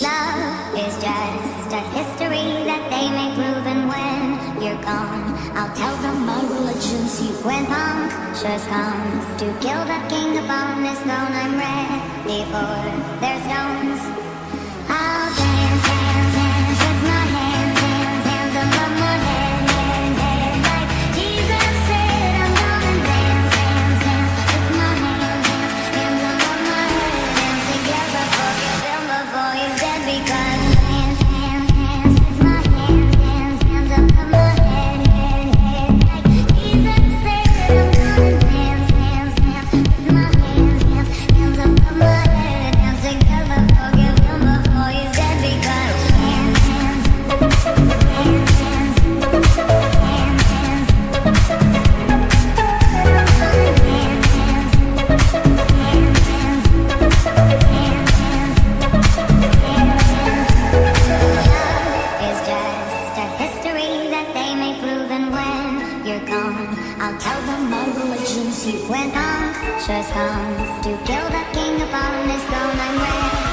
Love is just a history that they may prove, and when you're gone, I'll tell them my religion's you. When punctures comes to kill the king upon his throne, I'm ready for their stones. I'll dance, dance, dance with my hands, hands, hands above my head, head, head. Like Jesus said, I'm gonna dance, dance, dance with my hands, hands, hands above my head. Dance together, forgive him before he's dead, because hands, hands, hands with my hands, hands, hands above my head, head, head. Like Jesus said, I'm gonna dance, dance, dance with my hands, hands, hands above my head. Dance together, forgive him before he's dead, because hands, hands, hands, hands, hands, hands. Is just a history that they may prove, and when you're gone, I'll tell them my religion's you. When punctures comes to kill the king upon his throne, I'm ready